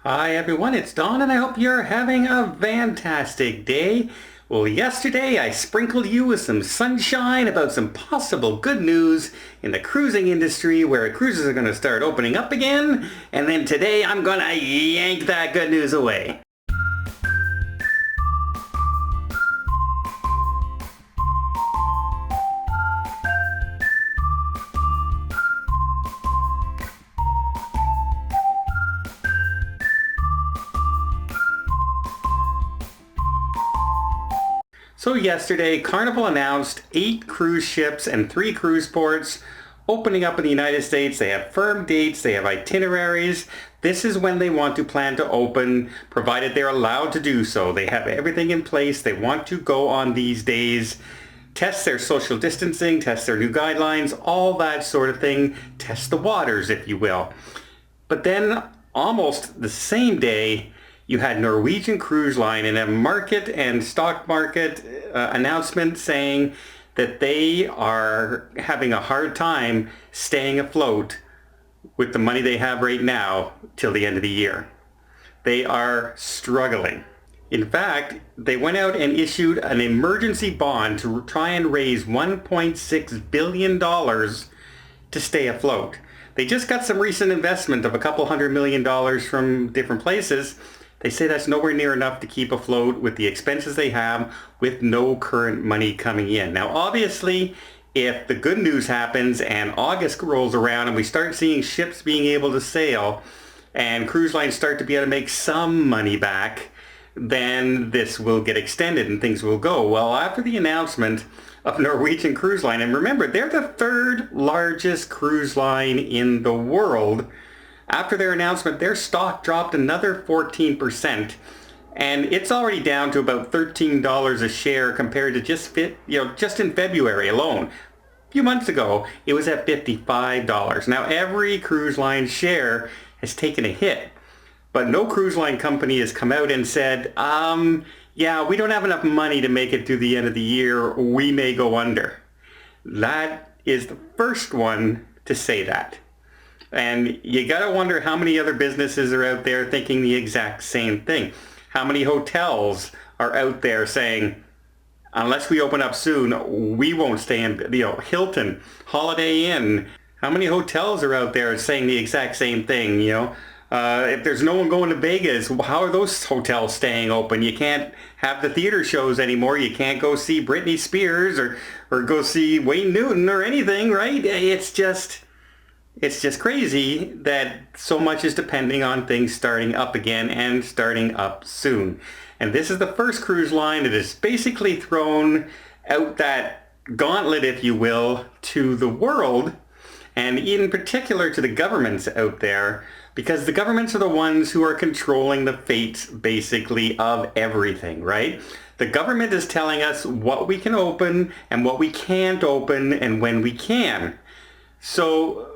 Hi everyone, it's Don and I hope you're having a fantastic day. Well, yesterday I sprinkled you with some sunshine about some possible good news in the cruising industry where cruises are going to start opening up again, and then today I'm going to yank that good news away. So yesterday, Carnival announced 8 cruise ships and 3 cruise ports opening up in the United States. They have firm dates, they have itineraries. This is when they want to plan to open, provided they're allowed to do so. They have everything in place. They want to go on these days, test their social distancing, test their new guidelines, all that sort of thing, test the waters, if you will. But then almost the same day, you had Norwegian Cruise Line in a market and stock market announcement saying that they are having a hard time staying afloat with the money they have right now till the end of the year. They are struggling. In fact, they went out and issued an emergency bond to try and raise $1.6 billion to stay afloat. They just got some recent investment of a couple $100 million from different places. They say that's nowhere near enough to keep afloat with the expenses they have with no current money coming in. Now, obviously, if the good news happens and August rolls around and we start seeing ships being able to sail and cruise lines start to be able to make some money back, then this will get extended and things will go. Well, after the announcement of Norwegian Cruise Line, and remember, they're the 3rd largest cruise line in the world. After their announcement, their stock dropped another 14%, and it's already down to about $13 a share compared to just in February alone. A few months ago, it was at $55. Now, every cruise line share has taken a hit, but no cruise line company has come out and said, yeah, we don't have enough money to make it through the end of the year. We may go under. That is the first one to say that. And you gotta wonder how many other businesses are out there thinking the exact same thing. How many hotels are out there saying, unless we open up soon, we won't stay in, Hilton, Holiday Inn. How many hotels are out there saying the exact same thing, If there's no one going to Vegas, how are those hotels staying open? You can't have the theater shows anymore. You can't go see Britney Spears or go see Wayne Newton or anything, right? It's just crazy that so much is depending on things starting up again and starting up soon. And this is the first cruise line that has basically thrown out that gauntlet, if you will, to the world, and in particular to the governments out there, because the governments are the ones who are controlling the fate, basically, of everything, right? The government is telling us what we can open and what we can't open and when we can. So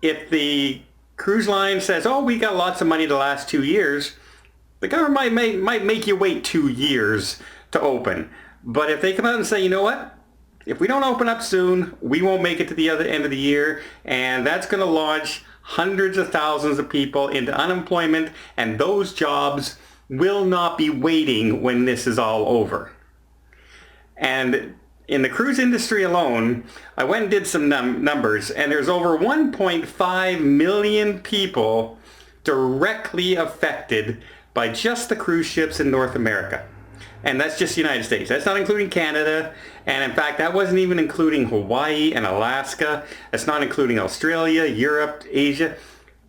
if the cruise line says, oh, we got lots of money the last 2 years, the government might make you wait 2 years to open. But if they come out and say, you know what, if we don't open up soon, we won't make it to the other end of the year, and that's going to launch hundreds of thousands of people into unemployment, and those jobs will not be waiting when this is all over. And in the cruise industry alone, I went and did some numbers, and there's over 1.5 million people directly affected by just the cruise ships in North America. And that's just the United States. That's not including Canada. And in fact, that wasn't even including Hawaii and Alaska. That's not including Australia, Europe, Asia.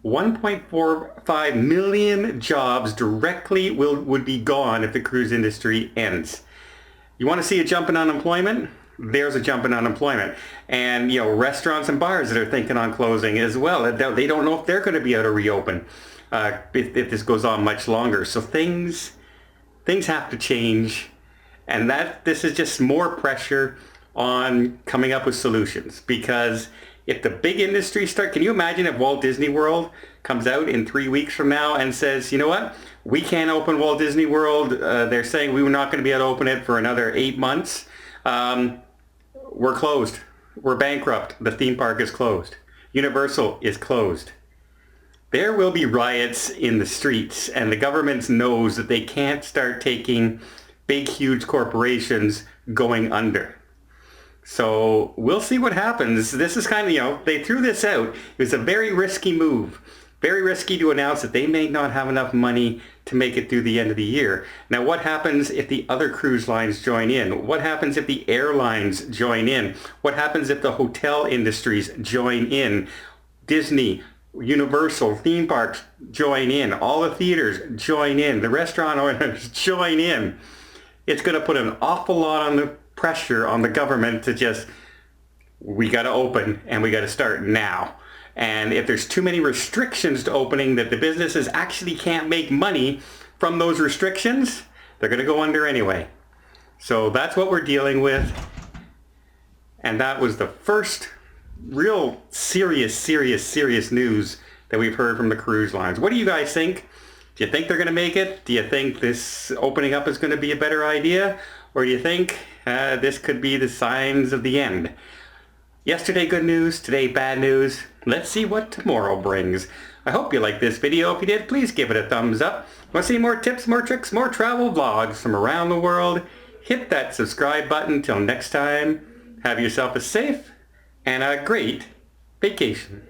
1.45 million jobs directly would be gone if the cruise industry ends. You want to see a jump in unemployment? There's a jump in unemployment. And, restaurants and bars that are thinking on closing as well. They don't know if they're going to be able to reopen if this goes on much longer. So things have to change. And this is just more pressure on coming up with solutions. Because if the big industry can you imagine if Walt Disney World comes out in 3 weeks from now and says, you know what, we can't open Walt Disney World. They're saying we were not going to be able to open it for another 8 months. We're closed. We're bankrupt. The theme park is closed. Universal is closed. there will be riots in the streets, and the government knows that they can't start taking big, huge corporations going under. So we'll see what happens. This is kind of, they threw this out. It was a very risky move. Very risky to announce that they may not have enough money to make it through the end of the year. Now, what happens if the other cruise lines join in? What happens if the airlines join in? What happens if the hotel industries join in? Disney, Universal, theme parks join in. All the theaters join in. The restaurant owners join in. It's going to put an awful lot on the pressure on the government to just, we got to open and we got to start now. And if there's too many restrictions to opening that the businesses actually can't make money from those restrictions, they're going to go under anyway. So that's what we're dealing with. And that was the first real serious news that we've heard from the cruise lines. What do you guys think? Do you think they're going to make it? Do you think this opening up is going to be a better idea? Or do you think this could be the signs of the end? Yesterday good news, today bad news. Let's see what tomorrow brings. I hope you liked this video. If you did, please give it a thumbs up. Want to see more tips, more tricks, more travel vlogs from around the world? Hit that subscribe button. Till next time, have yourself a safe and a great vacation.